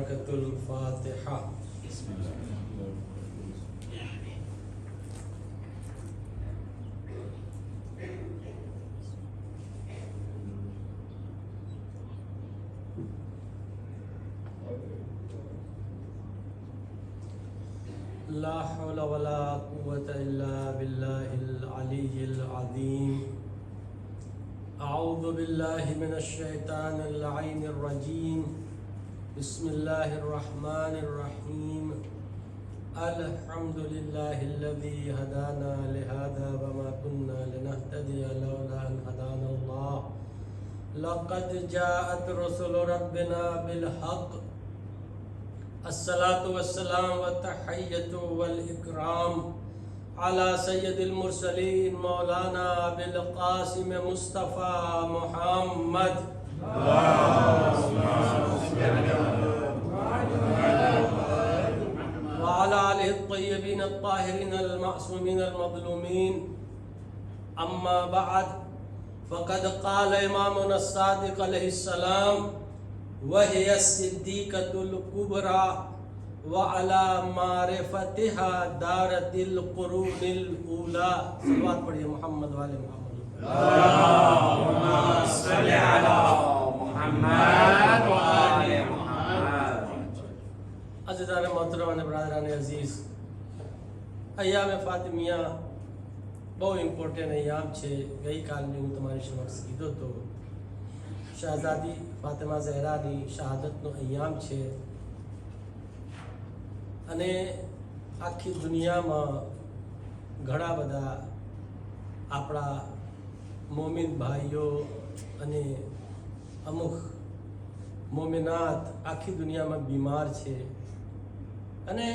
बरकतुल फातिहा। ला हौला वला कुव्वता इल्ला बिल्लाहिल अलिय्यिल अज़ीम। अऊज़ु बिल्लाहि मिनश शैतानिर लअीनिर रजीम। बिस्मिल्लाहिर रहमानिर रहीम। अल्हम्दुलिल्लाहिल्लज़ी हदाना लिहाज़ा वमा कुन्ना लिनहतदिया लौला अन हदानल्लाह। लक़द जाअत रुसुलु रब्बिना बिल हक़्क़। अस्सलातु वस्सलाम व तहिय्यतु वल इकराम अला सय्यदिल मुरसलीन मौलाना अबिल क़ासिम मुस्तफ़ा मुहम्मद व अला आलिहि त्तय्यबीन अत्ताहिरीन अल मअसूमीन अल मज़लूमीन। अम्मा बअद फ़क़द क़ाल इमामुना अस्सादिक़ अलैहिस्सलाम वहिय सिद्दीक़तुल कुबरा व अला मारिफतिहा दारतिल कुरूनिल ऊला। सल्लल्लाहु पढ़िए मोहम्मद वाले मोहम्मद। अल्लाहुम्मा सल्लि अला मुहम्मद व आले मुहम्मद। अज़ीज़ान मोहतरम बरादरान अजीज, अय्याम फातिमिया બહુ ઇમ્પોર્ટન્ટ અયામ છે। ગઈકાલની હું તમારી સમક્ષ કીધો તો શહઝાદી ફાતિમા ઝહરાની શહાદતનો અયામ છે અને આખી દુનિયામાં ઘણા બધા આપણા મોમિન ભાઈઓ અને અમુક મોમિનાત આખી દુનિયામાં બીમાર છે અને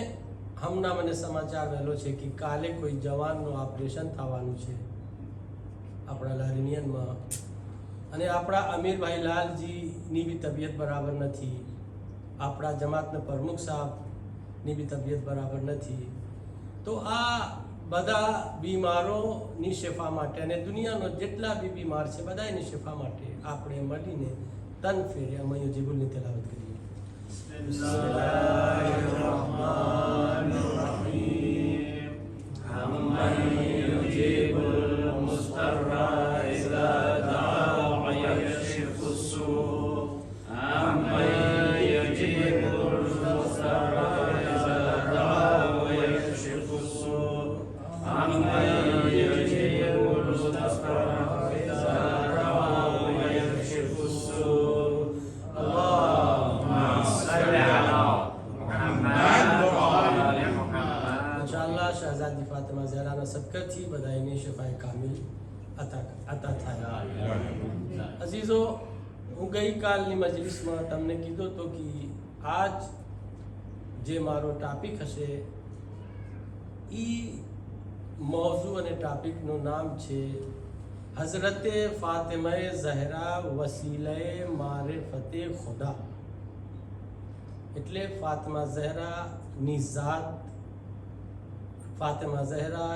હમણાં મને સમાચાર મળ્યો છે કે કાલે કોઈ જવાનનું ઓપરેશન થવાનું છે આપણા લારીનિયનમાં અને આપણા અમીરભાઈ લાલજીની બી તબિયત બરાબર નથી, આપણા જમાતના પ્રમુખ સાહેબની બી તબિયત બરાબર નથી। તો આ બધા બીમારોની શિફા માટે અને દુનિયાનો જેટલા બી બીમાર છે બધાની શિફા માટે આપણે મળીને તન ફેરે અમે યુજીબુલની તેલાવત કરીએ। शहजादी फातिमा ज़हराना सबकत ही बधाईने शफाए कामिल अता थाय। अजीज़ो, હું ગઈકાલની મજલિસમાં તમને કીધું તો કે આજ જે મારો ટોપિક હશે એ મૌઝૂ અને ટોપિકનું નામ છે હઝરતે ફાતિમા ઝહરા વસીલાએ મારિફતે ખુદા। એટલે ફાતિમા ઝહરાની ઝાત, ફાતિમા ઝહરા,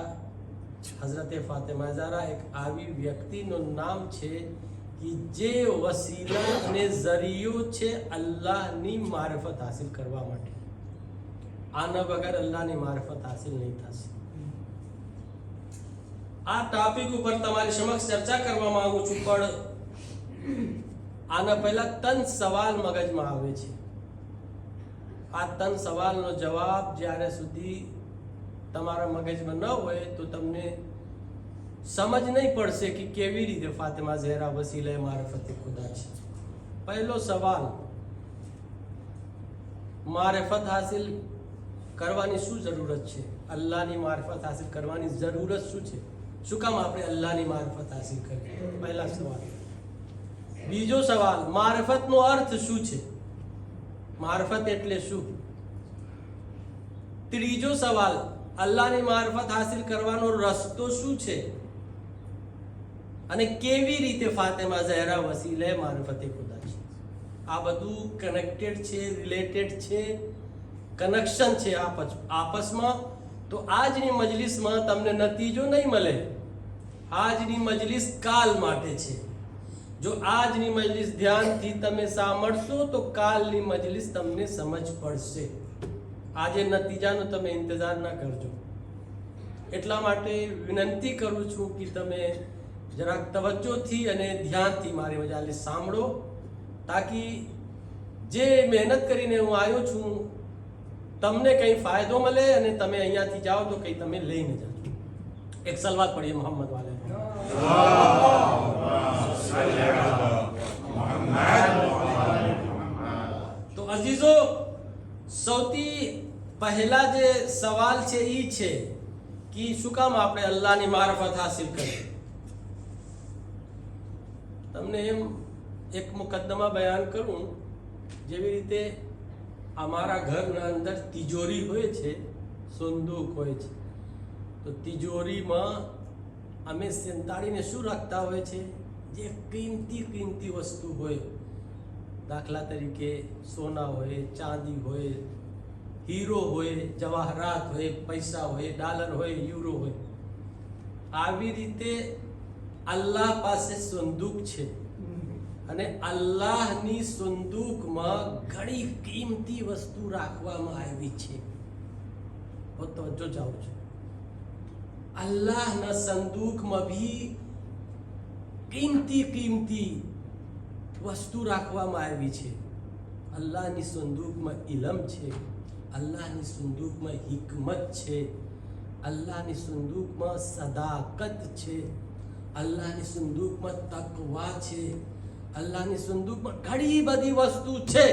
હઝરતે ફાતિમા ઝહરા એક આવી વ્યક્તિનું નામ છે कि जे वसीला ने जरियो छे अल्लाहनी मारिफत हासिल करवा माटे। आना बगैर अल्लाहनी मारिफत हासिल नहीं थाशे। आ टॉपिक ऊपर तमारी समक्ष चर्चा करवा मांगू छुं, पण आना पहला तन सवाल मगजमां आवे छे। आ तन सवालनो जवाब ज्यारे सुधी तमारा मगजमां न होय तो तमने समझ नहीं पड़શે कि કેવી રીતે ફાતિમા ઝહરા વસીલે મારિફતે ખુદા છે। પહેલો સવાલ, મારિફત હાસિલ કરવાની શું જરૂરત છે? અલ્લાહની મારિફત હાસિલ કરવાની જરૂરત શું છે? શું કામ આપણે અલ્લાહની મારિફત હાસિલ કરીએ? પહેલા સવાલ। બીજો સવાલ, મારિફતનો અર્થ શું છે? મારિફત એટલે શું? ત્રીજો સવાલ, અલ્લાહની મારિફત હાસિલ કરવાનો રસ્તો શું છે અને કેવી રીતે ફાતિમા ઝહરા વસીલે મારિફતે ખુદા છે? આ બધું કનેક્ટેડ છે, રિલેટેડ છે, કનેક્શન છે આપસમાં। તો આજની મજલિસમાં તમને નતીજો નહીં મળે। આજની મજલિસ કાલ માટે છે। જો આજની મજલિસ ધ્યાનથી તમે સાંભળશો તો કાલની મજલિસ તમને સમજ પડશે. આજે નતીજાનો તમે ઇંતજાર ના કરજો. એટલા માટે વિનંતી કરું છું કે તમે જરાક તવજ્જોથી અને ધ્યાનથી મારી મજાલિસ સાંભળો, તાકી જે મહેનત કરીને હું આવ્યો છું તમને કંઈ ફાયદો મળે અને તમે અહીંયાથી જાઓ તો કંઈ તમે લઈને જાઓ. એક સલવાત પડીએ મોહમ્મદ વાલે. તો અજીઝો, સૌથી પહેલા જે સવાલ છે એ છે કે શું કામ આપણે અલ્લાહની મારફત હાસિલ કરીએ. તમને એમ એક મુકદ્દમા બયાન કરું. જેવી રીતે અમારા ઘરના અંદર તિજોરી હોય છે, સંદૂક હોય છે, તો તિજોરીમાં અમે સંતાડીને શું રાખતા હોય છે? જે કિંમતી વસ્તુ હોય, દાખલા તરીકે સોના હોય, ચાંદી હોય, હીરો હોય, જવાહરાત હોય, પૈસા હોય, ડોલર હોય, યુરો હોય. આવી રીતે અલ્લાહ પાસે સંદૂક છે અને અલ્લાહની સંદૂકમાં ઘણી કિંમતી વસ્તુ રાખવામાં આવી છે. હું તવજ્જો ચાહું છું. અલ્લાહના સંદૂકમાં ભી કિંમતી વસ્તુ રાખવામાં આવી છે. અલ્લાહની સંદૂકમાં ઇલમ છે, અલ્લાહની સંદૂકમાં હિકમત છે, અલ્લાહની સંદૂકમાં સદાકત છે, અલ્લાહની સંદૂકમાં તકવા છે, અલ્લાહની સંદૂકમાં ઘણી બધી વસ્તુ છે.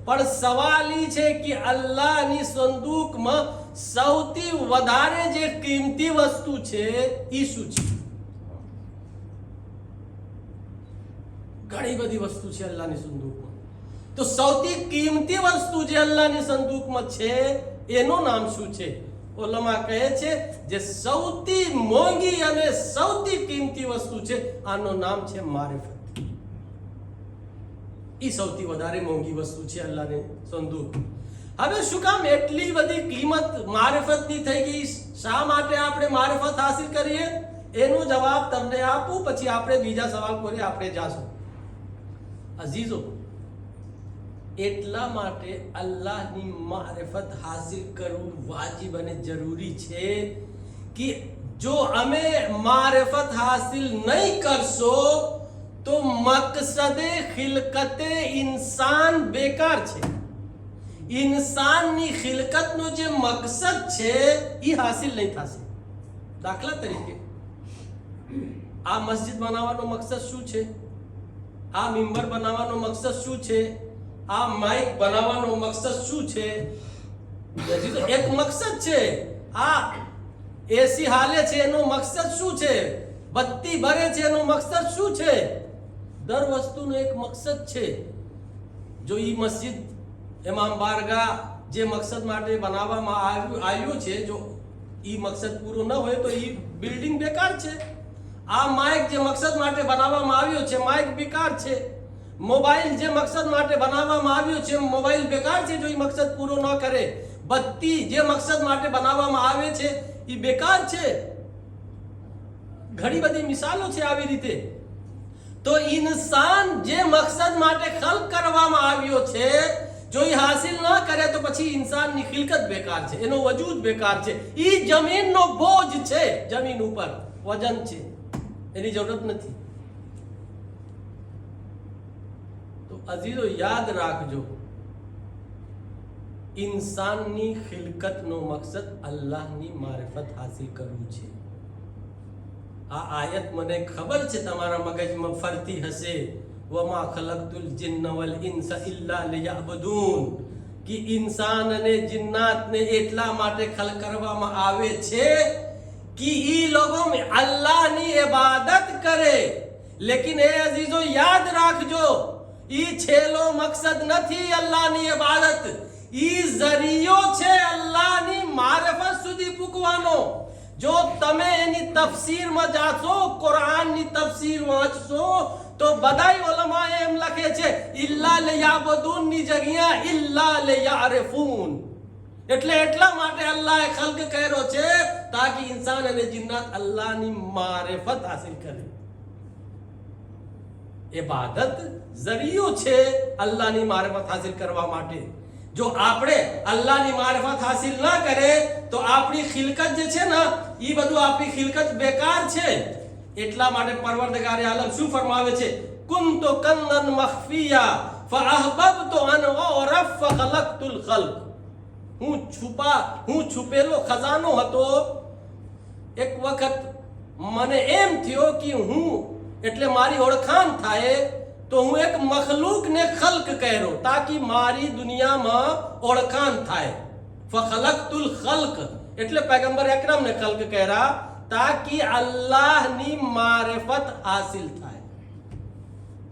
પણ સવાલ એ છે કે અલ્લાહની સંદૂકમાં સૌથી વધારે જે કિંમતી વસ્તુ છે એ શું છે? ઘણી બધી વસ્તુ છે અલ્લાહની સંદૂકમાં. તો સૌથી કિંમતી વસ્તુ જે અલ્લાહની સંદૂકમાં છે એનું નામ શું છે? ઉલમા કહે છે જે સૌથી મોંઘી અને સૌથી કિંમતી વસ્તુ છે આનું નામ છે મારિફત. એ સૌથી વધારે મોંઘી વસ્તુ છે અલ્લાહની સંદૂક. હવે શું કામ એટલી બધી કિંમત મારિફતની થઈ ગઈ? શા માટે આપણે મારિફત હાસિલ કરીએ? એનો જવાબ તમને આપું, પછી આપણે બીજા સવાલ પર આપણે જાશું. અઝીઝો, એટલા માટે અલ્લાહની મારિફત હાસિલ કરવું વાજિબ અને જરૂરી છે કે જો અમે મારિફત હાસિલ નહીં કરશો તો મકસદે ખિલકતે ઇન્સાન બેકાર છે. ઇન્સાનની ખિલકતનો જે મકસદ છે એ હાસિલ નહીં થશે. દાખલા તરીકે આ મસ્જિદ બનાવવાનો મકસદ શું છે? આ મિંબર બનાવવાનો મકસદ શું છે? આ માઇક બનાવવાનો મકસદ શું છે? એક મકસદ છે. આ એસી હાલે છે એનો મકસદ શું છે? બત્તી ભરે છે એનો મકસદ શું છે? દર વસ્તુનો એક મકસદ છે. જો ઈ મસ્જિદ ઇમામ બારગાહ જે મકસદ માટે બનાવવામાં આવ્યું છે, જો ઈ મકસદ પૂરો ન હોય તો ઈ બિલ્ડિંગ બેકાર છે. આ માઇક જે મકસદ માટે બનાવવામાં આવ્યો છે, માઇક બેકાર છે. મોબાઈલ જે મકસદ માટે બનાવવામાં આવ્યો છે, મોબાઈલ બેકાર છે જો ઈ મકસદ પૂરો ન કરે. બત્તી જે મકસદ માટે બનાવવામાં આવે છે ઈ બેકાર છે. ઘણી બધી મિસાલો છે આવી રીતે. તો ઇન્સાન જે મકસદ માટે ખલ્ક કરવામાં આવ્યો છે જો એ હાસિલ ન કરે તો પછી ઇન્સાનની ખિલકત બેકાર છે, એનો વજૂદ બેકાર છે. ઈ જમીનનો બોજ છે, જમીન ઉપર વજન છે, એની જરૂરત નથી. તો અઝીઝો યાદ રાખજો, ઇન્સાનની ખિલકતનો મકસદ અલ્લાહની મારિફત હાસિલ કરવું છે. આ આયત મને ખબર છે તમારા મગજમાં ફરતી હશે, વમા ખલકતુલ જિન્ન વલ ઇન્સ ઇલ્લા લિયઅબુદૂન, કે ઇન્સાન અને જિન્નાતને એટલા માટે ખલક કરવામાં આવે છે કે ઈ લોકો અલ્લાહની ઇબાદત કરે. લેકિન એ અઝીઝો યાદ રાખજો, ઈ છેલ્લો મકસદ નથી અલ્લાહની ઇબાદત. ઈ ઝરિયો છે અલ્લાહની મારિફત સુધી પૂગવાનો. જો તમે એની તફસીરમાં જાશો, કુરાનની તફસીર વાંચશો તો બધાય ઉલમાએ એમ લખે છે ઇલ્લા લિયાબુદૂન ની જગ્યા ઇલ્લા લિયારિફૂન. એટલે એટલા માટે અલ્લાહે ખલ્ક કર્યો છે તાકી ઇન્સાન અને જિન્નાત અલ્લાહની મારિફત હાસિલ કરે. ઇબાદત ઝરિયો છે અલ્લાહની મારિફત હાસિલ કરવા માટે. જો આપણે અલ્લાહની મારિફત હાસિલ ના કરે તો આપણી ખિલકત જે છે ને એ બધું આપણી ખિલકત બેકાર છે. એટલા માટે પરવરદગારે આલમ શું ફરમાવે છે? કુંતુ કંદન મખફિયા ફઅહબબતુ અન ઉરફ ફખલકતુલ ખલ્ક. હું છુપેલો ખજાનો હતો. એક વખત મને એમ થયો કે હું એટલે મારી ઓળખાણ થાય તો હું એક મખલૂકને ખલ્ક કર્યો તાકી મારી દુનિયામાં ઓળખાણ થાય. ફખલકતુલ ખલ્ક એટલે પૈગંબર અકરમને ખલ્ક કર્યા તાકી અલ્લાહની મારિફત હાસિલ થાય.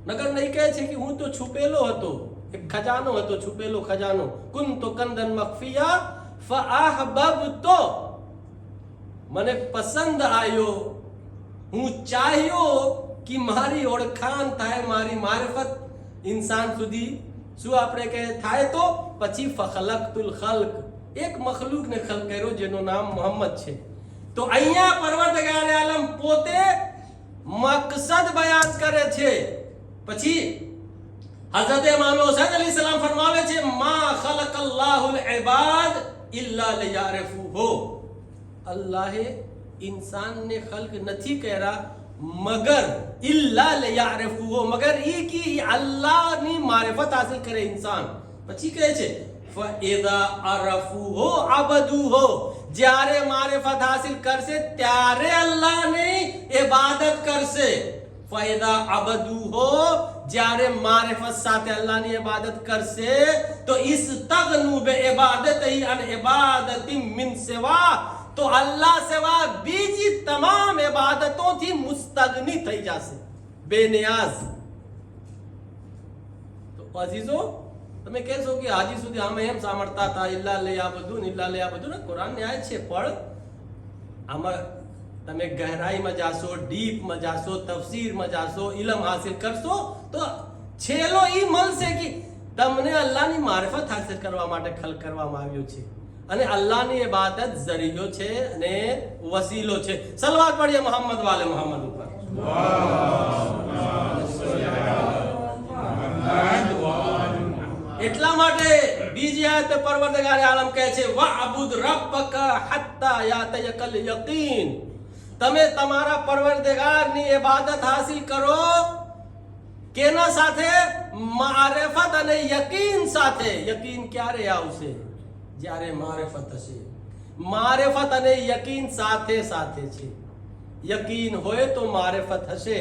નગર નહીં કહે છે કે હું તો છુપેલો હતો, એક ખજાનો હતો, છુપેલો ખજાનો. કુંતુ કંદન મખફિયા ફઅહબબતુ, મને પસંદ આવ્યો, હું ચાહ્યો કે મારી ઓળખાણ થાય, મારી મારિફત ઇન્સાન સુધી શું આપણે કહે થાય. તો પછી ફખલકતુલ ખલ્ક, એક મખલૂકને ખલ્ક કર્યો જેનું નામ મોહમ્મદ છે. તો અહીંયા પરવરદગાર આલમ પોતે મકસદ બયાન કરે છે. પછી હઝરત ઇમામ હુસૈન અલૈહિસ્સલામ ફરમાવે છે મા ખલકલ્લાહુલ ઇબાદ ઇલ્લા લિયારિફુહુ. અલ્લાહે ઇન્સાનને ખલ્ક નથી કર્યા મગર ઇલ્લા લિયારિફુહુ, મગર ઈ કી અલ્લાહની મારિફત હાસિલ કરે ઇન્સાન. પછી કહે છે ફઇઝા અરફુહુ અબદુહુ, જ્યારે મારિફત હાસિલ કરશે ત્યારે અલ્લાહની ઇબાદત કરશે. ફઇઝા અબદુહુ, જ્યારે મારિફત સાથે અલ્લાહની ઇબાદત કરશે તો ઇસ્તગનુ બિઇબાદતિહી અન ઇબાદતિ મિન સિવા, તો અલ્લાહ સિવા બીજી તમામ ઇબાદતોથી મુસ્તગની થઈ જશે, બેનિયાઝ. તો અઝીઝો, તમે કહેશો કે હાજી સુધી અમે એમ સાંભળતા હતા ઇલ્લા લિયાબુદુન ઇલ્લા લિયાબુદુન, કુરાનની આયત છે, પણ આમાં તમે ગહેરાઈમાં જાશો, ડીપમાં જાશો, તફસીરમાં જાશો, ઇલમ હાસિલ કરશો તો છેલ્લો ઈ મળશે કે તમને અલ્લાહની મારિફત હાસિલ કરવા માટે ખલ્ક કરવામાં આવ્યું છે અને અલ્લાહની ઇબાદત ઝરિયો છે અને વસીલો છે. સલવાત પઢીએ મોહમ્મદ વાલે મોહમ્મદ ઉપર. એટલા માટે બીજી આયત પરવરદગાર આલમ કહે છે વઅબુદ રબ્બક હત્તા યાતયકલ યકીન, તમે તમારા પરવરદગારની ઇબાદત હાસિલ કરો કેના સાથે? મારિફત અને યકીન સાથે. યકીન ક્યારે આવશે? જ્યારે મારિફત હશે. મારિફત અને યકીન સાથે સાથે છે. યકીન હોય તો મારિફત હશે,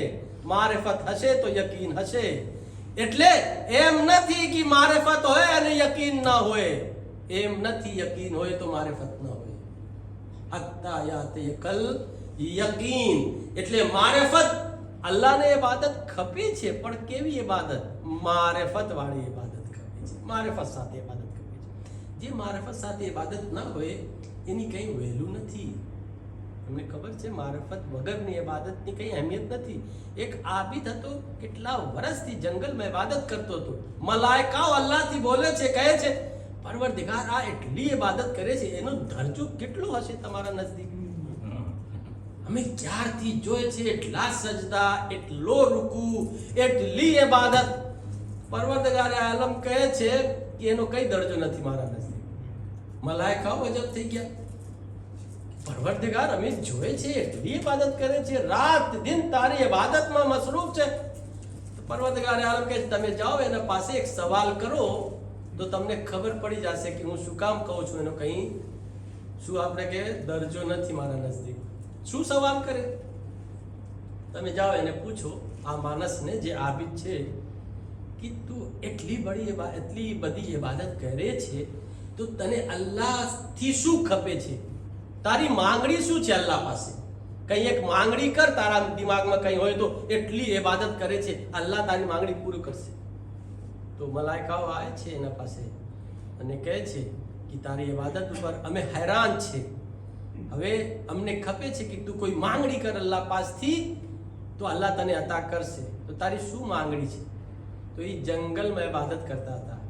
મારિફત હશે તો યકીન હશે. એટલે એમ નથી કે મારિફત હોય અને યકીન ના હોય, એમ નથી યકીન હોય તો મારિફત ના હોય. હત્તા યાતયકલ યકીન એટલે મારિફત. અલ્લાહને ઇબાદત ખપે છે પણ કેવી ઇબાદત? મારિફત વાળી ઇબાદત ખપે છે, મારિફત સાથે ઇબાદત ખપે છે. જે મારિફત સાથે ઇબાદત ના હોય એની કંઈ વેલ્યુ નથી. તમને ખબર છે મારિફત વગરની ઇબાદતની કંઈ અહેમિયત નથી. એક આબિદ હતો, કેટલા વર્ષથી જંગલમાં ઇબાદત કરતો હતો. મલાઈકાઓ અલ્લાહથી બોલે છે, કહે છે પરવરદિગાર આ એટલી ઇબાદત કરે છે, એનો દરજ્જો કેટલો હશે તમારા નજદીક? અમે ક્યારથી જોઈએ છે એટલા સજદા, એટલો રૂકુ, એટલી ઇબાદત. પરવરદગાર આલમ કહે છે કે એનો કઈ દરજ્જો નથી મારા નજદીક. મલાઈકાઓ અજબ થઈ ગયા. પરવરદિગાર અમે જોઈએ છે એટલી ઇબાદત કરે છે, રાત દિન તારી ઇબાદતમાં મસરૂફ છે. તો પરવરદગાર આલમ કહે છે તમે જાઓ એના પાસે એક સવાલ કરો તો તમને ખબર પડી જશે કે હું શું કામ કહું છું. એનો કઈ શું આપણે કે દરજ્જો નથી મારા નજદીક. શું સવાલ કરે? તમે જાઓ એને પૂછો, આ માણસને જે આબિદ છે કે તું એટલી બધી ઇબાદત કરે છે તો તને અલ્લાહથી શું ખપે છે? તારી માંગણી શું છે અલ્લાહ પાસે? કઈ એક માંગણી કર, તારા દિમાગમાં કઈ હોય તો. એટલી ઇબાદત કરે છે, અલ્લાહ તારી માંગણી પૂરી કરશે. તો મલાઈકાઓ આવે છે એના પાસે અને કહે છે કે તારી ઇબાદત ઉપર અમે હેરાન છે, હવે અમને ખપે છે કે તું કોઈ માંગણી કર અલ્લાહ પાસથી તો અલ્લાહ તને અતા કરશે. તો તારી શું માંગણી છે? તો એ જંગલમાં ઇબાદત કરતા હતા.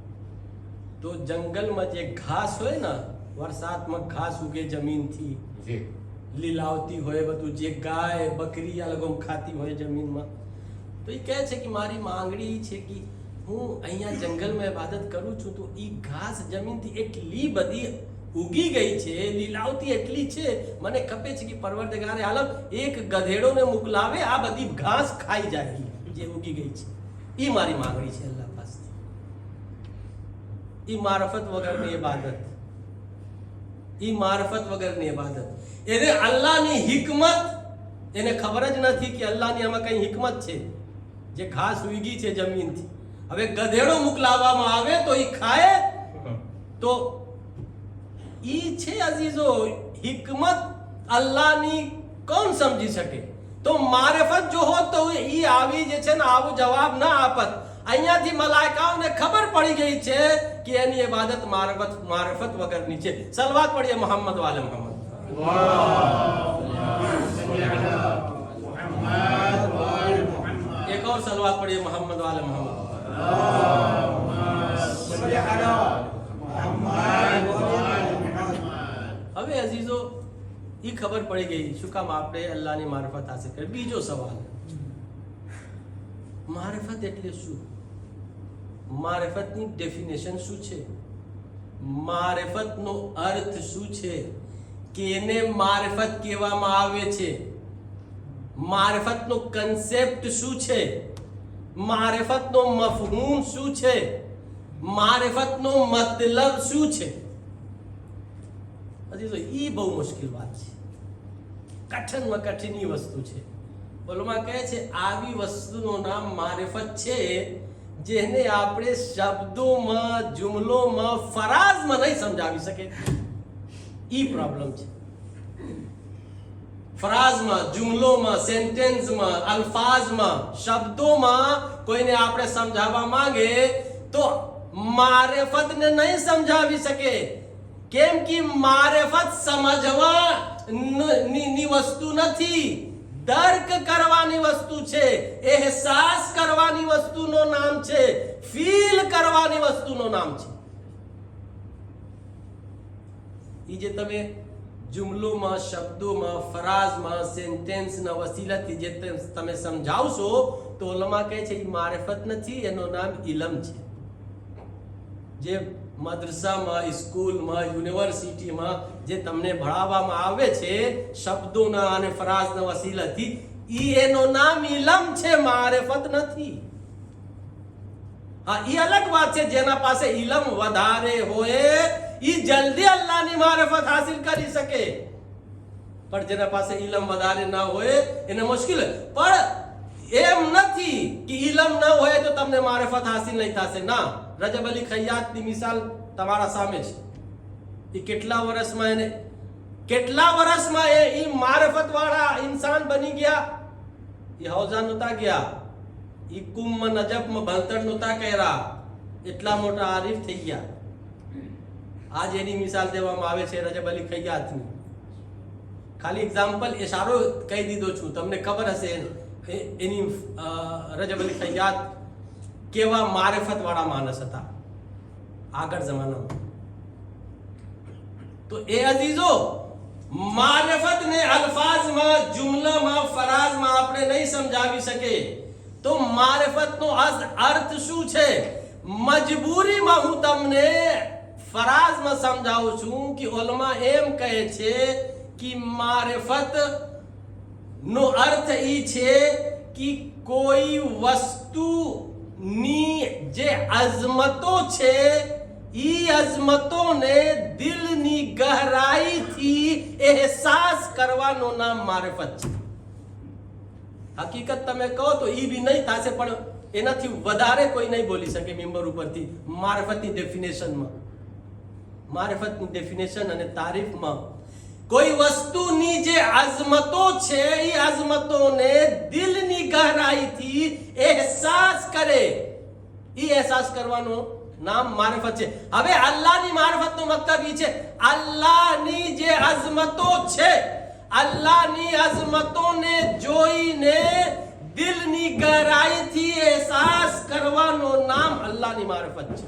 તો જંગલમાં જે ઘાસ હોય ને, વરસાદમાં ઘાસ ઉગે જમીનથી, લીલાવતી હોય બધું, જે ગાય બકરી આ લોકો ખાતી હોય જમીનમાં, તો એ કહે છે કે મારી માંગણી છે કે હું અહીંયા જંગલમાં ઇબાદત કરું છું તો એ ઘાસ જમીનથી એટલી બધી ઉગી ગઈ છે, લીલાવતી એટલી છે, મને ખપે છે કે પરવરદગારે આલમ એક ગધેડોને મોકલાવે આ બધી ઘાસ ખાઈ જાય જે ઉગી ગઈ છે. એ મારી માંગણી છે અલ્લાહ પાસે. એ મારફત વગરની ઇબાદત, એ મારફત વગરની ઇબાદત. એને અલ્લાહની હિકમત એને ખબર જ નથી કે અલ્લાહની આમાં કઈ હિકમત છે. જે ઘાસ ઉગી છે જમીનથી, હવે ગધેડો મોકલાવવામાં આવે તો એ ખાય તો ઈ છે અઝીઝો હિકમત અલ્લાહની કોણ સમજી શકે? તો મારિફત જો હોત તો ઈ આવી જે છે ને આવો જવાબ ના આપત. અહીંયાથી મલાઈકાઓને ખબર પડી ગઈ છે કે એની ઇબાદત મારિફત વગરની છે. સલવાત પડીએ મોહમ્મદ વાલે મોહમ્મદ. एक और सलवात पढ़िए मोहम्मद वाले मोहम्मद. હવે અઝીઝો એ ખબર પડી ગઈ શું કામ આપણે અલ્લાહની મારફત હાસિલ કરી. બીજો સવાલ, મારફત એટલે શું? મારફતની ડેફિનેશન શું છે? મારફતનો અર્થ શું છે? કેને મારફત કહેવામાં આવે છે? મારફતનો કન્સેપ્ટ શું છે? મારફતનો મફહૂમ શું છે? મારફતનો મતલબ શું છે? અજીઝો ઈ બહુ મુશ્કેલ વાત છે, કઠિનમાં કઠિન વસ્તુ છે. ઓલમાં કહે છે આવી વસ્તુનું નામ મારફત છે જેને આપણે શબ્દોમાં, જુમલોમાં, ફરાઝમાં નહીં સમજાવી શકે. ઈ પ્રોબ્લેમ છે. ફરાઝમાં, જુમલોમાં, સેન્ટેન્સમાં, અલ્ફાઝમાં, શબ્દોમાં કોઈને આપણે સમજાવવા માંગે તો મારિફતને નહીં સમજાવી શકે. કેમ કે મારિફત સમજવાની વસ્તુ નથી, દર્ક કરવાની વસ્તુ છે, અહેસાસ કરવાની વસ્તુનું નામ છે, ફીલ કરવાની વસ્તુનું નામ છે. ઈ જે તમે જુમલોમાં, શબ્દોમાં, ફરાઝમાં, સેન્ટેન્સના વસીલાથી જે તમે સમજાવશો તો ઉલમા કહે છે એ મારિફત નથી, એનું નામ ઇલમ છે. જે મદ્રસામાં, સ્કૂલમાં, યુનિવર્સિટીમાં જે તમને ભણાવવામાં આવે છે શબ્દોના અને ફરાઝના વસીલાથી, ઈ એનું નામ ઇલમ છે, મારિફત નથી. હા, ઈ અલગ વાત છે. જેના પાસે ઇલમ વધારે હોય ઈ જલ્દી અલ્લાહની મારિફત હાસિલ કરી શકે, પણ જેના પાસે ઇલમ વધારે ના હોય એને મુશ્કેલ. પણ એમ નથી કે ઇલમ ના હોય તો તમને મારિફત હાસિલ નહીં થશે. ના, રજબ અલી ખૈયાતની મિસાલ તમારા સામે છે. એ કેટલા વર્ષમાં એ મારિફત વાળા ઇન્સાન બની ગયા. એ હૌઝા નહોતા ગયા, એ કુમમાં નજબમાં ભણતર નહોતા કર્યા, એટલા મોટા આરીફ થઈ ગયા. આજ એની મિસાલ દેવામાં આવે છે રજબ અલી ખૈયાતની. ખાલી એક્ઝામ્પલ ઇશારો કહી દીધો છું, તમને ખબર હશે એની રજબ અલી ખૈયાત કેવા મારિફત વાળા માણસ હતા આગળ જમાનામાં. તો એ અઝીઝો મારિફતને અલ્ફાઝમાં, જુમલામાં, ફરાઝમાં આપણે નહીં સમજાવી શકે. તો મારિફતનો અર્થ શું છે? મજબૂરીમાં હું તમને ફરાઝમાં સમજાવું છું કે ઉલમા એમ કહે છે કે મારિફત નો અર્થ એ છે કે કોઈ વસ્તુની જે અઝમતો છે ઈ અઝમતોને દિલની ગહેરાઈથી અહેસાસ કરવાનું નામ મારિફત છે. હકીકત તમે કહો તો ઈ બી નહીં થશે, પણ એનાથી વધારે કોઈ નહીં બોલી શકે મેમ્બર ઉપરથી મારિફતની ડેફિનેશનમાં. મારિફતની ડેફિનેશન અને તારીફમાં કોઈ વસ્તુની જે અઝમતો છે એ અઝમતોને દિલની ગહેરાઈથી અહેસાસ કરે, એ અહેસાસ કરવાનો નામ મારિફત છે. હવે અલ્લાહની મારિફતનો મતલબ એ છે અલ્લાહની જે અઝમતો છે, અલ્લાહની અઝમતોને જોઈને દિલની ગહેરાઈથી અહેસાસ કરવાનો નામ અલ્લાહની મારિફત છે.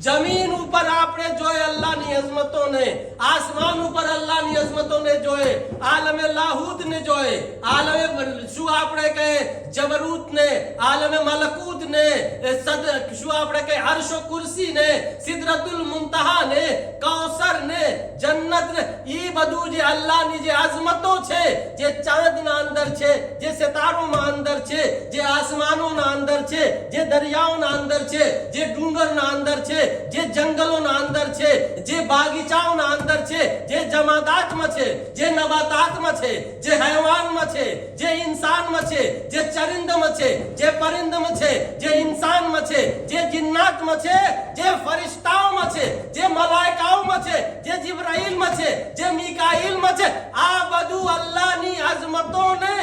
જમીન ઉપર આપણે જોઈએ અલ્લાહની અલ્લાહની અઝમતોને, આસમાન ઉપર અલ્લાહની અઝમતોને જોએ, આલમે લાહૂતને જોએ, આલમે શું આપણે કહે જબરૂતને, આલમે મલકૂતને, શું આપણે કહે અરશ કુર્સીને, સિદરતુલ મુંતહાને, કૌસરને, જન્નતને, ઈ બધું જે અલ્લાહની જે અઝમતો છે, જે ચાંદના અંદર છે, જે સિતારોમાં અંદર છે, જે આસમાનોના અંદર છે, જે દરિયાઓના અંદર છે, જે ડુંગરના અંદર છે, જે જંગલોના અંદર છે, જે બાગીચાઓના અંદર છે, જે જમાદાતમાં છે, જે નબાતાતમાં છે, જે હૈવાનમાં છે, જે ઇન્સાનમાં છે, જે ચરિંદમાં છે, જે પરિંદમાં છે, જે ઇન્સાનમાં છે, જે જિન્નાતમાં છે, જે ફરિશ્તાઓમાં છે, જે મલાઈકાઓમાં છે, જે જિબ્રાઈલમાં છે, જે મીકાઈલમાં છે, આ બધું અલ્લાહની અઝમતોને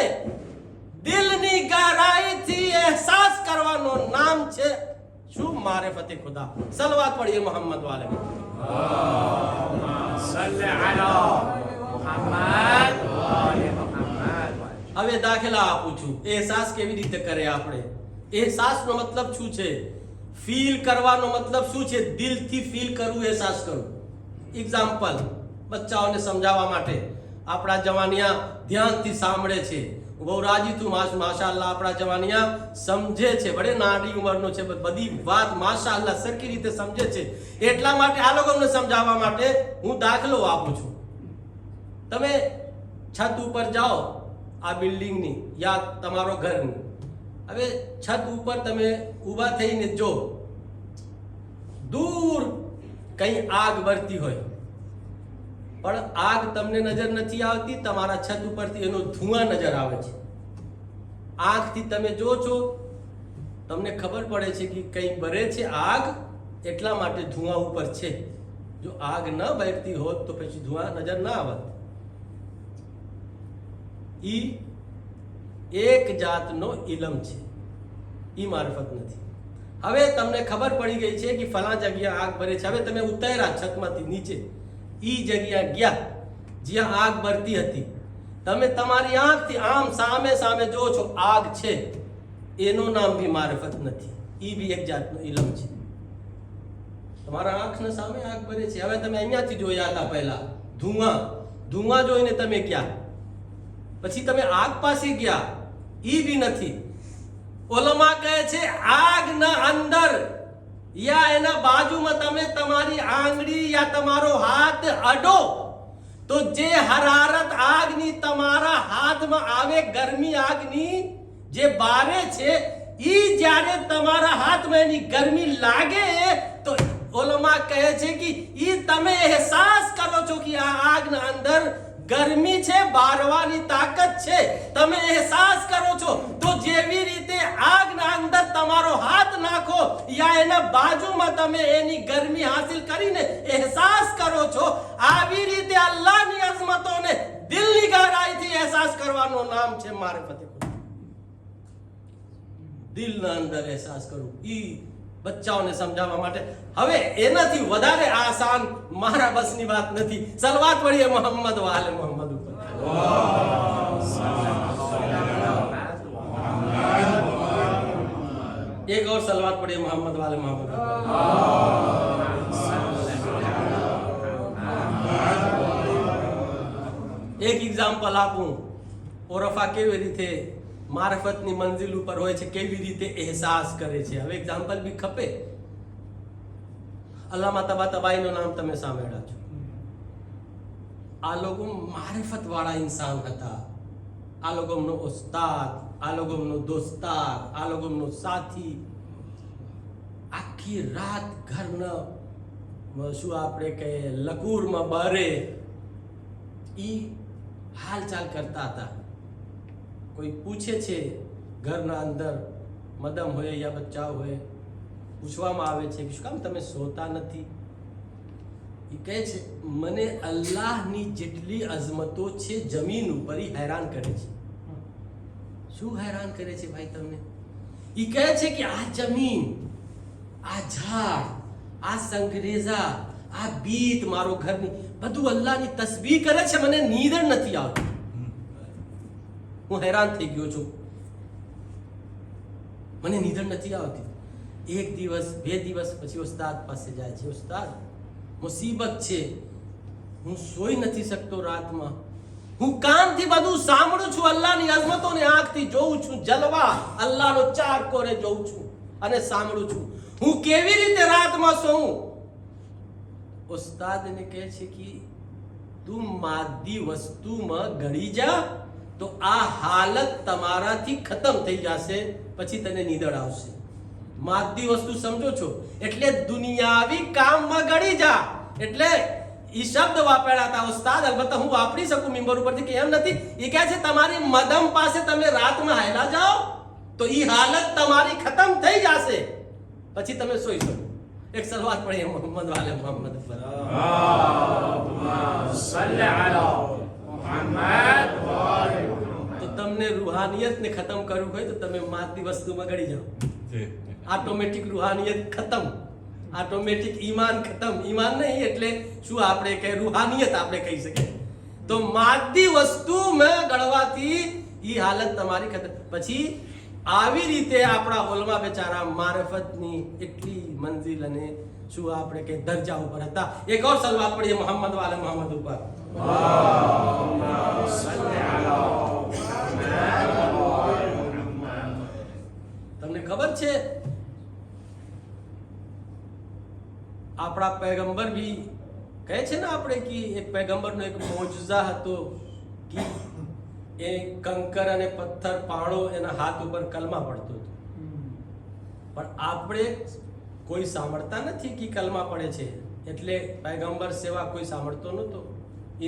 દિલની ગહેરાઈથી અહેસાસ કરવાનું નામ છે શું? મારિફત ખુદા. સલવાત પढ़िए મોહમ્મદ વાલે में. સલ્લે અલા મુહમ્મદ વાલે મુહમ્મદ. હવે દાખલા આપું છું, અહેસાસ કેવી રીતે કરે આપણે? અહેસાસનો મતલબ શું છે? ફીલ કરવાનો મતલબ શું છે? દિલથી ફીલ કરવું, અહેસાસ કરવું. એક્ઝામ્પલ બચ્ચાઓને સમજાવવા માટે આપણા જવાનિયા ધ્યાનથી સાંભળે છે. બહુ રાજી તું માશાઅલ્લાહ, આપણા જવાનિયા સમજે છે, બડે નાની ઉંમરનો છે, બધી વાત માશાઅલ્લાહ સરખી રીતે સમજે છે. એટલા માટે આ લોકોને સમજાવવા માટે હું દાખલો આપું છું. તમે છત ઉપર જાઓ, આ બિલ્ડિંગની યા તમારો ઘરની. હવે છત ઉપર તમે ઊભા થઈને જો, દૂર કઈ આગ બળતી હોય, પણ આગ તમને નજર નથી આવતી, તમારા છત ઉપરથી એનો ધુઆ નજર આવે છે. આંખથી તમે જો છો, તમને ખબર પડે છે કે કઈ બળે છે આગ, એટલા માટે ધુઆ ઉપર છે. જો આગ ન બળતી હોત તો પછી ધુઆ નજર ના આવત. ઈ એક જાતનો ઇલમ છે, ઈ મારફત નથી. હવે તમને ખબર પડી ગઈ છે કે ફલા જગ્યા આગ બળે છે. હવે તમે ઉતર્યા છતમાંથી નીચે, ઈ જગ્યા ગયા જ્યાં આગ બળતી હતી. તમે તમારી આંખથી આમ સામે સામે જો છો આગ છે, એનું નામ બી મારફત નથી, ઈ બી એક જાતનો ઇલમ છે. તમારા આંખના સામે આગ બળે છે. હવે તમે અહીંયાથી જોયા હતા પહેલા ધુઆ જોઈને તમે ગયા, પછી તમે આગ પાસે ગયા, ઈ બી નથી. ઉલમા કહે છે આગના અંદર યા એના બાજુમાં તમે તમારી આંગળી યા તમારો હાથ અડો તો જે હરારત આગની તમારા હાથમાં આવે, ગરમી આગની જે બારે છે, ઈ જ્યારે તમારા હાથમાં એની ગરમી લાગે તો ઉલમા કહે છે કે ઈ તમે અહેસાસ કરો છો કે આ આગના અંદર ગરમી છે, બારવાની તાકાત છે, તમે અહેસાસ કરો છો. તો જેવી રીતે આગના અંદર તમારો હાથ નાખો યા એના બાજુમાં તમે એની ગરમી હાસિલ કરીને અહેસાસ કરો છો, આવી રીતે અલ્લાહની અઝમતોને દિલની ગહેરાઈથી અહેસાસ કરવાનું નામ છે મારિફત ખુદા. દિલના અંદર અહેસાસ કરવું, ઈ બચ્ચાઓને સમજાવવા માટે. હવે એનાથી વધારે આસાન મારા બસની વાત નથી. સલવાત પढ़िए મોહમ્મદ વાલે મોહમ્મદ ઉપર. एक और सलवात पढ़िए मोहम्मद वाले मोहम्मद. एक एग्जाम्पल આપું, ઓરફા કેવી રીતે મારફતની મંજિલ ઉપર હોય છે, કેવી રીતે અહેસાસ કરે છે. હવે એક્ઝામ્પલ બી ખપે. અલ્લામા તબાતબાઈનું નામ તમે સાંભળ્યા છો. આ લોકો મારિફત વાળા ઇન્સાન હતા. આ લોકોનો ઉસ્તાદ, આ લોકોનો દોસ્તાર, આ લોકોનો સાથી. આખી રાત ઘરના શું આપણે કહીએ લકુરમાં બારે ઈ હાલચાલ કરતા હતા. કોઈ પૂછે છે ઘરના અંદર મદમ હોય યા બચ્ચા હોય, પૂછવામાં આવે છે કે શું કામ તમે સોતા નથી? એ કહે છે મને અલ્લાહની જેટલી અઝમતો છે જમીન ઉપર એ હેરાન કરે છે. શું હેરાન કરે છે ભાઈ તમને? એ કહે છે કે આ જમીન, આ ઝાડ, આ સંગરેઝા, આ બીત મારો ઘરની બધું અલ્લાહની તસ્બીહ કરે છે, મને નીંદર નથી આવતી, હું હેરાન થઈ ગયો છું, મને નીંદર નથી આવતી. એક દિવસ બે દિવસ પછી ઉસ્તાદ પાસે જાય છે, ઉસ્તાદ મુસીબત છે, હું સોઈ નથી શકતો રાતમાં, હું કાનથી બધું સાંભળું છું, અલ્લાહની અઝમતોને આંખથી જોઉં છું, જલવા અલ્લાહનો ચાર કોરે જોઉં છું અને સાંભળું છું, હું કેવી રીતે રાતમાં સોઉં? ઉસ્તાદને કહે છે કે તું માદી વસ્તુમાં ગળી જા તો આ હાલત તમારાથી ખતમ થઈ જશે, પછી તને નીંદર આવશે. માદી વસ્તુ સમજો છો એટલે દુનિયાવી કામમાં ગળી જા. એટલે ઈ શબ્દ વાપર્યા હતા ઉસ્તાદ, અલબત્ત હું વાપરી શકું મિંબર ઉપરથી કે એમ નથી. એ કહે છે તમારી મદમ પાસે તમે રાતમાં હાયલા જાઓ તો ઈ હાલત તમારી ખતમ થઈ જશે, પછી તમે સોઈ શકો. એક સલવાત પડી મોહમ્મદ વાલે મોહમ્મદ પર. તો તમને રૂહાનિયતને ખતમ કરવું હોય તો તમે માદી વસ્તુમાં ગળી જાઓ. ઓટોમેટિક રૂહાનિયત ખતમ, ઓટોમેટિક ઈમાન ખતમ. ઈમાન નહીં એટલે શું આપણે કહે, રૂહાનિયત આપણે કહી શકીએ. તો માદી વસ્તુમાં ગળવાથી ઈ હાલત તમારી ખતમ. પછી આવી રીતે આપણા ઉલમા બેચારા મારફતની એટલી મંજિલ અને શું આપણે કે દરજા ઉપર હતા. એક ઓર સલવાત પડીએ મોહમ્મદ વાલે મોહમ્મદ ઉપર. તમને ખબર છે આપણા પૈગંબર ભી કહે છે ને આપણે કે એક પૈગંબરનો એક મોજઝા હતો કે એ કંકર અને પથ્થર પાણો એના હાથ ઉપર કલમા પડતો હતો. પણ આપણે કોઈ સાંભળતા નથી કે કલમા પડે છે, એટલે પૈગંબર સેવા કોઈ સાંભળતો નહોતો.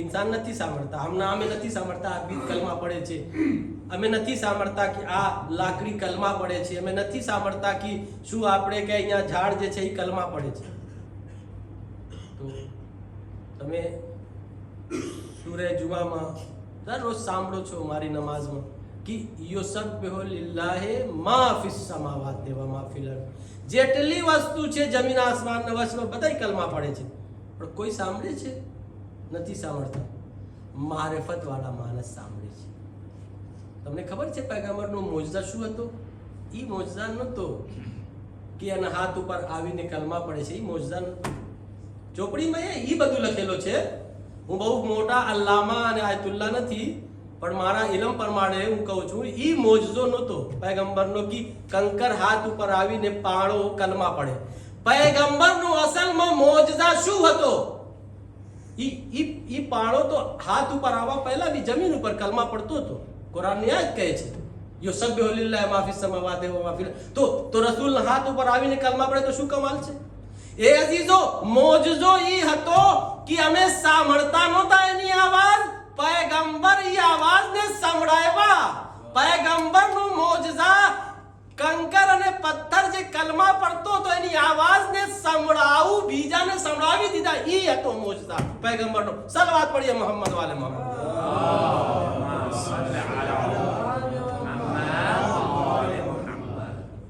ઇન્સાન નથી સાંભળતા, અમે નથી સાંભળતા આ બીજ કલમા પડે છે, અમે નથી સાંભળતા કે આ લાકડી કલમા પડે છે, અમે નથી સાંભળતા કે શું આપણે કે અહીંયા ઝાડ જે છે એ કલમા પડે છે. તો તમે સૂરે જુમામાં દરરોજ સાંભળો છો મારી નમાઝમાં કે યુસબ્બિહુ લિલ્લાહી મા ફિસ સમાવાતિ વ મા ફિલ અર્દ. જેટલી વસ્તુ છે જમીન આસમાનના વચમાં બધાય કલમા પડે છે, પણ કોઈ સાંભળે છે? નથી સાંભળતા. મારિફત વાળા માણસ સાંભળે છે. તમને ખબર છે પૈગંબરનો મોજઝા શું હતો? ઈ મોજઝા નહોતો કે એના હાથ ઉપર આવીને કલમા પડે છે, ઈ મોજઝા નહોતો. ચોપડીમાં ઈ બધું લખેલો છે. હું બહુ મોટા અલ્લામા અને આયતુલ્લા નથી, પણ મારા ઇલમ પ્રમાણે હું કહું છું ઈ મોજઝો નહોતો પૈગંબરનો કે કંકર હાથ ઉપર આવીને પાણો કલમા પડે. પૈગંબરનો અસલમાં મોજઝા શું હતો? ઈ પાણો તો હાથ ઉપર આવવા પહેલા બી જમીન ઉપર કલમા પડતો હતો. કુરાનની આયત કહે છે યુસબ્બિહુ લિલ્લાહી મા ફિસ સમાવાતિ વ મા ફિલ અર્દ. તો રસૂલ હાથ ઉપર આવીને કલમા પડે તો શું કમાલ છે? એ અઝીઝો મોજઝો ઈ હતો કે અમે સાંભળતા નહોતા એની આવાજ, પૈગંબર ઈ આવાજને સંભળાવ્યા. પૈગંબરનો મોજઝા કંકર અને પથ્થર જે કલમા પડતો તો એની આવાજને સંભળાવું, બીજાને સંભળાવી દીધા, ઈ હતો મોજઝા પૈગંબરનો. સલવાત પડીએ મોહમ્મદ વાલે મોહમ્મદ.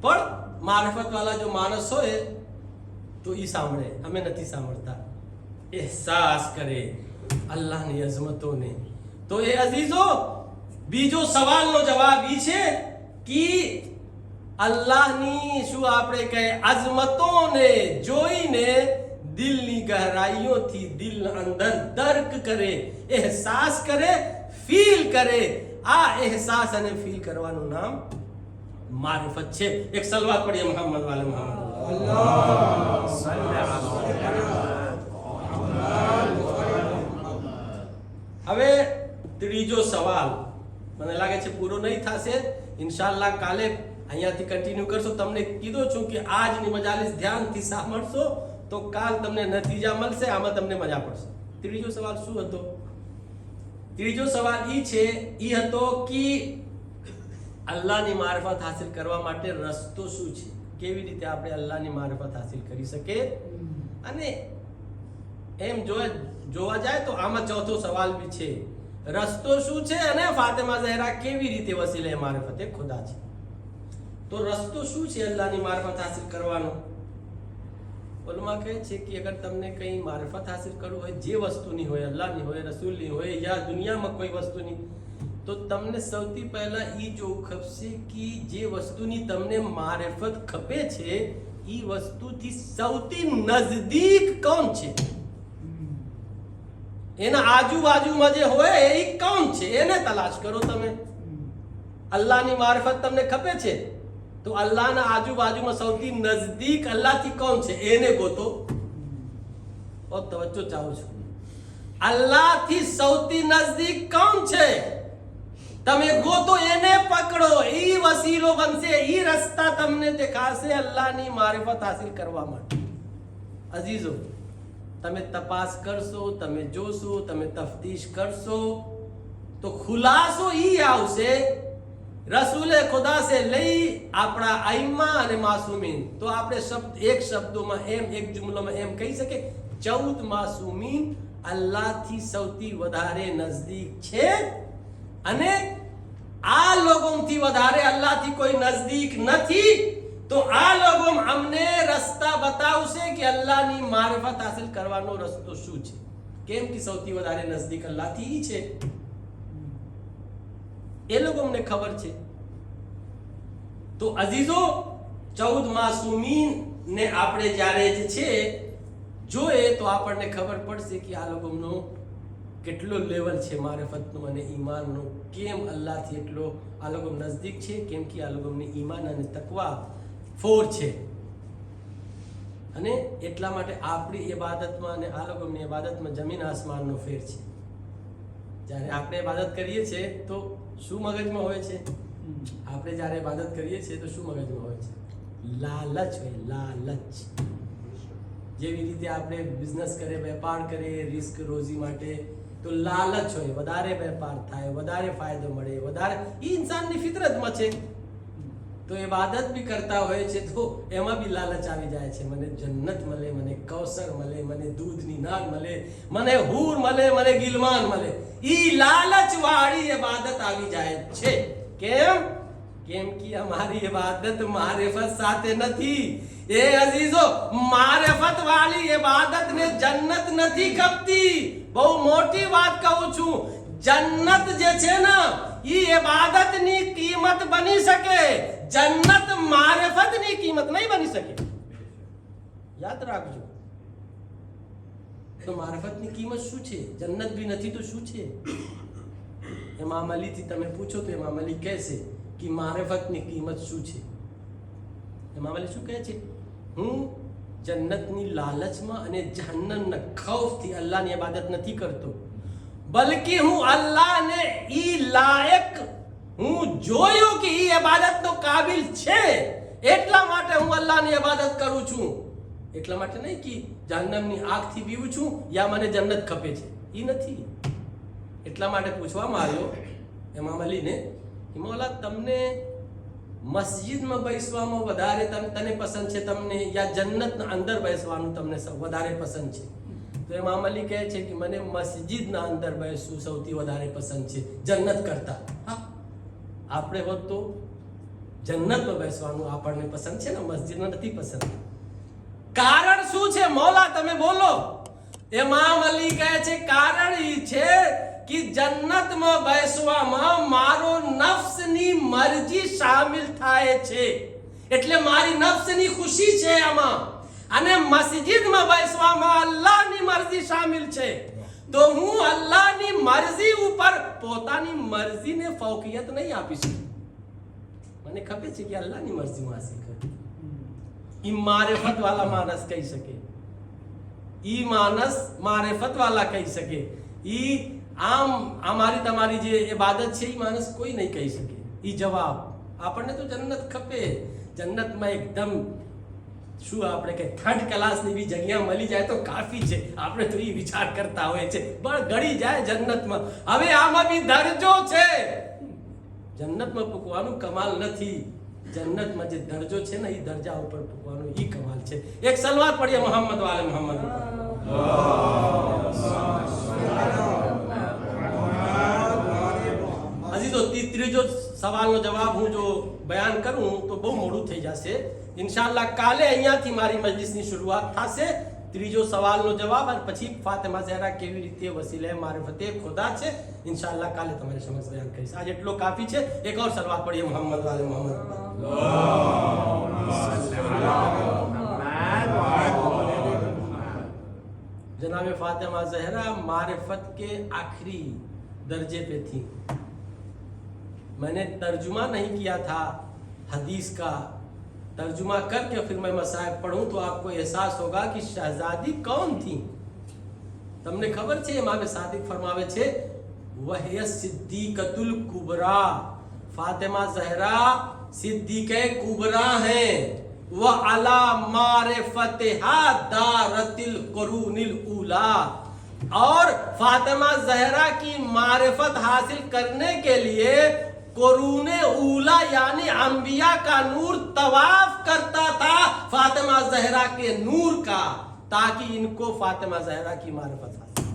પણ મારિફત વાળા જો માણસ હોય તો ઈ સાંભળે, અમે નથી સાંભળતા. એહસાસ કરે અલ્લાહની અઝમતોને. તો એ અઝીઝો બીજો સવાલનો જવાબ ઈ છે કે અલ્લાહની શું આપણે કહે અઝમતોને જોઈને દિલની ગહેરાઈઓથી દિલ અંદર દર્ક કરે, એહસાસ કરે, ફીલ કરે. આ એહસાસ અને ફીલ કરવાનું નામ મારિફત છે. એક સલવાત પડીએ મોહમ્મદ વાલે મોહમ્મદ. હવે ત્રીજો સવાલ મને લાગે છે પૂરો નહીં થશે, ઇન્શાઅલ્લાહ કાલે અહીંયાથી કન્ટિન્યુ કરશો. તમને કીધું છું કે આજની મજાલિસ ધ્યાનથી સાંભળશો તો કાલ તમને નતીજા મળશે, આમાં તમને મજા પડશે. ત્રીજો સવાલ શું હતો? ત્રીજો સવાલ ઈ હતો કે અલ્લાહની મારિફત હાસિલ કરવા માટે રસ્તો શું છે, કેવી રીતે આપણે અલ્લાહની મારિફત હાસિલ કરી શકીએ. અને એમ જોવા જાય તો આમાં ચોથો સવાલ બી છે, રસ્તો શું છે અને ફાતિમા ઝહરા કેવી રીતે વસીલે મારિફતે ખુદા છે. તો રસ્તો શું છે અલ્લાહની મારિફત હાસિલ કરવાનો? ઉલમા કહે છે કે અગર તમને કંઈ મારિફત હાસિલ કરવું હોય, જે વસ્તુની હોય, અલ્લાહની હોય, રસૂલની હોય યા દુનિયામાં કોઈ વસ્તુની, તો તમને સૌથી પહેલા ઈ જો ખપશે કે જે વસ્તુની તમને મારિફત ખપે છે ઈ વસ્તુથી સૌથી નજદીક કોણ છે. એના આજુબાજુમાં જે હોય એ કોણ છે એને તલાશ કરો તમે. અલ્લાહની મારિફત તમને ખપે છે તો અલ્લાહના આજુબાજુમાં સૌથી નજદીક અલ્લાહથી કોણ છે એને ગોતો. બહુ તવજ્જો ચાહું છું. અલ્લાહથી સૌથી નજદીક કોણ છે તમે ગોતો, એને પકડો. ઈ વસીલો બનશે, ઈ રસ્તા તમને દેખાશે અલ્લાહની મારિફત હાસિલ કરવા માટે. અઝીઝો, તમે તપાસ કરશો, તમે જોશો, તમે તફતીશ કરશો તો ખુલાસો ઈ આવશે રસૂલે ખુદા સે લઈ આપણા આઈમ્મા અને માસૂમીન. તો આપણે એક શબ્દોમાં એક જુમલામાં એમ કહી શકે 14 માસૂમીન અલ્લાહથી સૌથી વધારે નજદીક છે અને આ લોકોથી વધારે અલ્લાહથી કોઈ નજદીક નથી. તો આ લોકો અમને રસ્તા બતાવશે કે અલ્લાહની મારિફત હાસિલ કરવાનો રસ્તો શું છે. કેમ કે સૌથી વધારે નજદીક અલ્લાહથી છે, એ લોકો અમને ખબર છે. તો અઝીઝો, 14 માસૂમીન ને આપણે જ્યારે જે છે જોઈએ તો આપણને ખબર પડશે કે આ લોકોનો કેટલો લેવલ છે મારિફતનું અને ઈમાનનું. કેમ અલ્લાહથી એટલો આ લોકો નજદીક છે? કેમ કે આ લોકોની ઈમાન અને તકવા 4 છે. અને એટલા માટે આપણી ઇબાદતમાં અને આ લોકોની ઇબાદતમાં જમીન આસમાનનો ફેર છે. જ્યારે આપણે ઇબાદત કરીએ છીએ તો શું મગજમાં હોય છે? આપણે જ્યારે ઇબાદત કરીએ છીએ તો શું મગજમાં હોય છે? લાલચ હોય, લાલચ. જેવી રીતે આપણે બિઝનેસ કરે, વેપાર કરે, રિસ્ક રોજી માટે તો લાલચ હોય, વધારે વેપાર થાય, વધારે ફાયદો મળે, વધારે. એ ઇન્સાનની ફિતરતમાં છે. તો ઇબાદત બી કરતા હોય છે તો એમાં બી લાલચ આવી જાય છે. મને જન્નત મળે, મને કૌસર મળે, મને દૂધની નાર મળે, મને હૂર મળે, મને ગિલમાન મળે. ઈ લાલચ વાળી ઇબાદત આવી જાય છે. કેમ? કેમ કે અમારી ઇબાદત મારિફત સાથે નથી. એ અઝીઝો, મારિફત વાળી ઇબાદત ને જન્નત નથી ખપતી. બહુ મોટી વાત કહું છું. જન્નત જે છે ને ઈ ઇબાદતની કિંમત બની શકે, જન્નત મારિફતની કિંમત નહીં બની શકે. યાદ રાખજો. તો મારિફતની કિંમત શું છે? જન્નત બી નથી તો શું છે? ઇમામ અલીથી તમે પૂછો તો ઇમામ અલી કહેશે કે મારિફતની કિંમત શું છે. ઇમામ અલી શું કહે છે? હું જન્નતની લાલચમાં અને જહન્નમના ખૌફથી અલ્લાહની ઇબાદત નથી કરતો, બલકે હું અલ્લાહને ઈ લાયક હું જોયું કે ઈ ઇબાદતનો કાબિલ છે એટલા માટે હું અલ્લાહની ઇબાદત કરું છું. એટલા માટે નહીં કે જહન્નમની આગથી બીવું છું યા મને જન્નત ખપે છે, ઈ નથી. એટલા માટે પૂછવામાં આવ્યો ઇમામ અલીને, મૌલા તમને મસ્જિદમાં બેસવામાં વધારે તને પસંદ છે તમને યા જન્નતના અંદર બેસવાનું તમને વધારે પસંદ છે? તો ઇમામ અલી કહે છે કે મને મસ્જિદના અંદર બેસવું સૌથી વધારે પસંદ છે જન્નત કરતા. હા, આપણે હોત તો જન્નતમાં બેસવાનું આપણને પસંદ છે ને, મસ્જિદમાં નથી પસંદ. કારણ શું છે મૌલા? તમે બોલો. ઇમામ અલી કહે છે કારણ એ છે કે જન્નતમાં બેસવામાં મારો નફ્સની મરજી શામિલ થાય છે, એટલે મારી નફ્સની ખુશી છે આમાં. અને મસ્જિદમાં બેસવામાં અલ્લાહની મરજી શામિલ છે. તો હું અલ્લાહની મરજી ઉપર પોતાની મરજીને ફૌકિયત નહીં આપી શકું. મને ખબર છે કે અલ્લાહની મરજીમાં હાસિલ કરું. ઈ મારિફત વાલા માણસ કહી શકે, ઈ માણસ મારિફત વાલા કહી શકે. ઈ આમ અમારી તમારી જે ઇબાદત છે ઈ માણસ કોઈ નહીં કહી શકે. ઈ જવાબ આપણને તો જન્નત ખપે. જન્નતમાં એકદમ શું આપણે કે 3rd ક્લાસની બી જગ્યા મળી જાય તો કાફી છે. આપણે તો એ વિચાર કરતા હોય છે પણ ગળી જાય જન્નતમાં. હવે આમાં બી દરજો છે. જન્નતમાં પૂકવાનું કમાલ નથી, જન્નતમાં જે દરજો છે ને એ દરજા ઉપર પૂકવાનું ઈ કમાલ છે. એક સલવાત પડીએ મોહમ્મદ વાલે મોહમ્મદ ઉપર. હજી તો ત્રીજો સવાલનો જવાબ હું જો બયાન કરું તો બહુ મોડું થઈ જશે. ઇન્શાઅલ્લાહ કાલે અહીંયાથી મારી મજલિસની શરૂઆત થશે. ત્રીજો સવાલનો જવાબ અને પછી ફાતિમા ઝહરા કેવી રીતે વસીલે મારિફતે ખુદા છે ઇન્શાઅલ્લાહ કાલે તમારી સમક્ષ બયાન કરીશ. આજ એટલો કાફી છે. એક ઓર સલવાત પડીએ મોહમ્મદ વાલે મોહમ્મદ. जनाब फातिमा ज़हरा मारिफत के आखिरी दर्जे पे थी। मैंने तर्जुमा नहीं किया था हदीस का, तर्जुमा करके फिर मैं मसाइब पढ़ूं तो आपको एहसास होगा कि शहजादी कौन थी। તમને ખબર છે ઇમામ સાદિક ફરમાવે છે વહય સિદ્દીકતુલ कुबरा, फातिमा ज़हरा सिद्दीक़े कुबरा हैं। व अला मारिफतिहा दारतिल कुरूनिल ऊला, और फातिमा ज़हरा की मारिफत हासिल करने के लिए कुरूने ऊला यानी अंबिया का नूर तवाफ करता था फातिमा ज़हरा के नूर का, ताकि इनको फातिमा ज़हरा की मारिफत हासिल।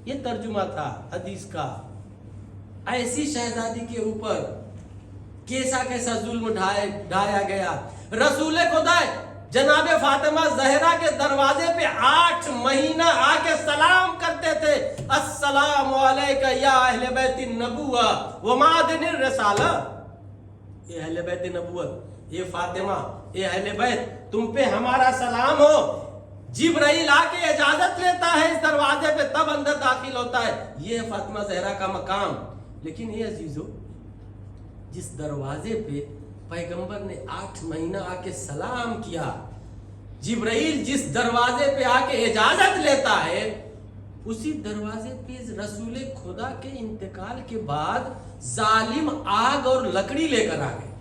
ये तर्जुमा था हदीस का। ऐसी शहजादी के ऊपर कैसा कैसा जुल्म ढाया गया। रसूल खुदा जनाब फातिमा ज़हरा के दरवाजे पे 8 महीना आके सलाम करते थे, अस्सलाम अलैका या अहले बैत नबुव्वा व मादनिर रसाला। ये अहले बैत नबुव्वत, ये फातिमा, ये अहले बैत, तुम पे हमारा सलाम हो। जिब्राइल आके इजाजत लेता है इस दरवाजे पे, तब अंदर दाखिल होता है। ये फातिमा ज़हरा का मकाम। लेकिन ये अजीजों, जिस दरवाजे पे पैगंबर ने 8 महीना आके सलाम किया, जिब्राइल जिस दरवाजे पे आके इजाजत लेता है, उसी दरवाजे पे रसूल खुदा के इंतकाल के बाद जालिम आग और लकड़ी लेकर आ गए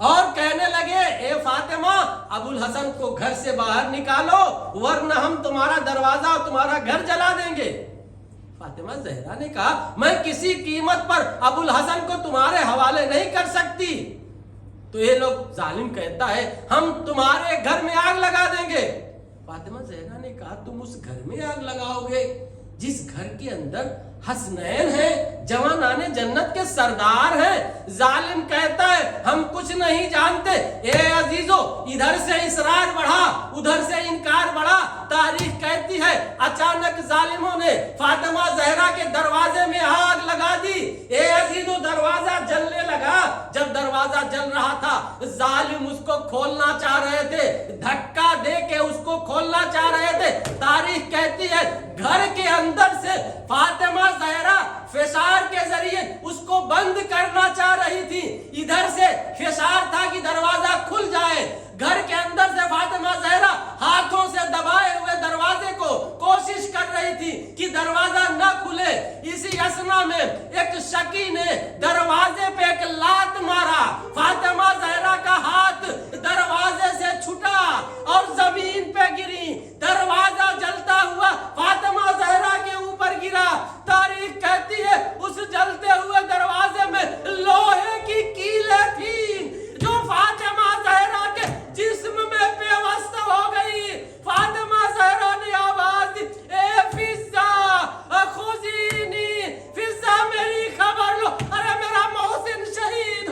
और कहने लगे, ए फातिमा, अबुल हसन को घर से बाहर निकालो वरना हम तुम्हारा दरवाजा और तुम्हारा घर जला देंगे। फातिमा ज़हरा ने कहा, मैं किसी कीमत पर अबुल हसन को तुम्हारे हवाले नहीं कर सकती। तो ये लोग, जालिम कहता है, हम तुम्हारे घर में आग लगा देंगे। फातिमा ज़हरा ने कहा, तुम उस घर में आग लगाओगे जिस घर के अंदर हसनैन है, जवानाने जन्नत के सरदार हैं। जालिम कहता है, हम कुछ नहीं जानते। ए अजीजों, इधर से इसरार बढ़ा, उधर से इनकार बढ़ा। तारीख कहती है, अचानक जालिमों ने फातिमा ज़हरा के दरवाजे में आग लगा दी। ए अजीजों, दरवाजा जलने लगा। जब दरवाजा जल रहा था, जालिम उसको खोलना चाह रहे थे, धक्का दे के उसको खोलना चाह रहे थे। तारीख कहती है, घर के अंदर से फातिमा ज़हरा फिशार के जरिए उसको बंद करना चाह रही थी। इधर से फिशार था कि दरवाजा खुल जाए। घर के अंदर से फातिमा ज़हरा हाथों से दबाए हुए दरवाजे को कोशिश कर रही थी कि दरवाजा न खुले। इसी असना में एक शकी ने दरवाजे पे एक लात मारा। फातिमा ज़हरा का हाथ दरवाजे से छूटा और जमीन पे गिरी। दरवाजा जलता हुआ फातिमा ज़हरा के ऊपर गिरा। तारीख कहती है, उस जलते हुए दरवाजे में लोहे की कीलें थी जो फातिमा ज़हरा के जिस्म में पेवस्त हो गई। फातिमा ज़हरा ने आवाज दी, ए फिज़्ज़ा खुज़ीनी, फिज़्ज़ा मेरी खबर लो। अरे मेरा मोहसिन शहीद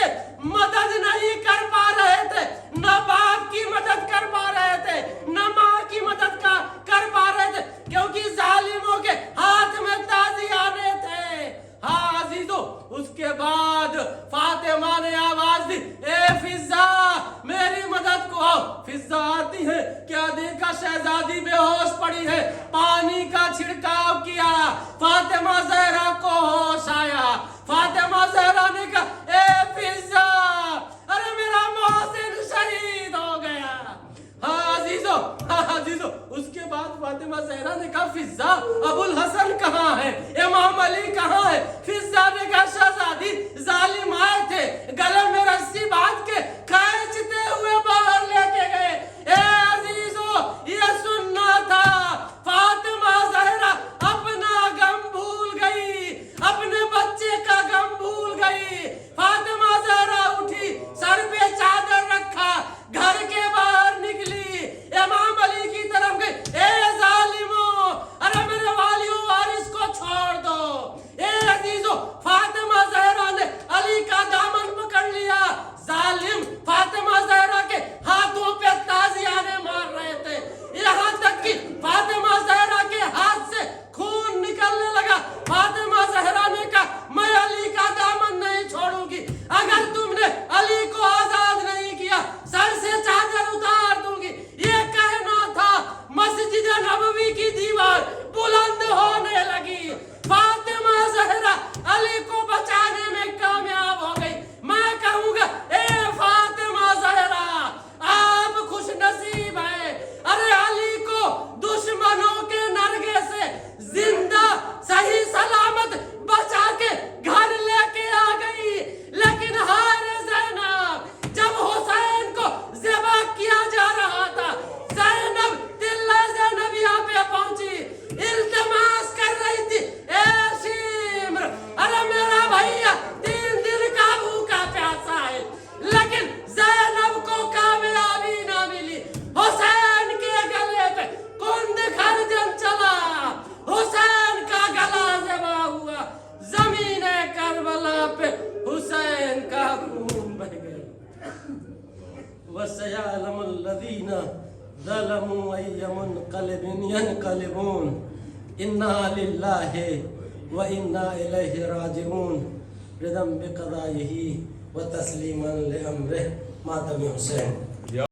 سے مدد نہیں کر پا رہے تھے، نہ باپ کی مدد کر پا رہے تھے، نہ ماں کی مدد کر پا رہے تھے، کیونکہ ظالموں کے ہاتھ میں تازیانے تھے۔ ہاں عزیزو، اس کے بعد فاطمہ نے آواز دی، اے فضا میری مدد کو آؤ۔ فضا آتی ہے، کیا دیکھا شہزادی بے ہوش پڑی ہے، پانی کا چھڑکاؤ کیا، فاطمہ زہرا کو ہوش آیا۔ فاطمہ زہرا نے کہا، اے فضا ارے میرا محسن شہید ہو گیا۔ ہاں عزیزو، اس کے بعد فاطمہ زہرا نے کہا، فضا ابو الحسن کہاں ہے، امام علی کہاں ہے؟ فضا نے کہا، شہزادی ظالم آئے تھے، گلے میں رسی باندھ کے کھینچتے ہوئے باہر لے کے گئے۔ اے عزیزو، یہ سننا تھا، فاطمہ زہرا اپنا غم بھول گئی، اپنے بچے کا غم بھول گئی۔ فاطمہ زہرا اٹھی، سر پہ چادر رکھا، گھر کے باہر نکلی، امام علی کی طرف گئی، اے ظالموں ارے میرے والی و وارث کو چھوڑ دو۔ اے عزیزو، فاطمہ زہرا نے علی کا دامن پکڑ لیا۔ ظالم فاطمہ زہرا کے ہاتھوں پہ تازیانے مار رہے تھے، یہاں تک کہ فاطمہ زہرا کے ہاتھ سے خون نکلنے لگا۔ فاطمہ زہرا نے کہا، میں علی کا دامن نہیں چھوڑوں گی، اگر تم نے علی کو آزاد نہیں کیا سر سے چادر اتار دوں گی۔ یہ کہنا تھا، مسجد نبوی کی دیوار بلند ہونے لگی۔ فاطمہ زہرا علی کو بچانے میں کامیاب ہو گئی۔ میں کہوں گا، اے فاطمہ زہرا آپ خوش نصیب ہیں، ارے علی کو دشمنوں کے نرگے سے زندہ صحیح سلامت بچا کے گھر لے کے آ گئی۔ لیکن ہائے زینب، جب حسین کو ذبح کیا جا رہا تھا، زینب دلہ زینبیہ پہ پہنچی، التماس کر رہی تھی، اے شمر ارے میرا بھیا 3 دن کا بھوکا پیاسا ہے، لیکن زینب کو کامیابی نہ ملی۔ حسین کے گلے پہ کند خرجن چلا، حسین کا گلا ذبح ہوا، زمین کربلا پہ حسین کا خون بہ گیا۔ وَسَيَعْلَمُ الَّذِينَ ظَلَمُوا أَيَّ مُنقَلِبٍ يَنقَلِبُونَ إِنَّا لِلَّهِ وَإِنَّا إِلَيْهِ رَاجِعُونَ رضا بقضائه وتسلیما لأمره ماتم حسین۔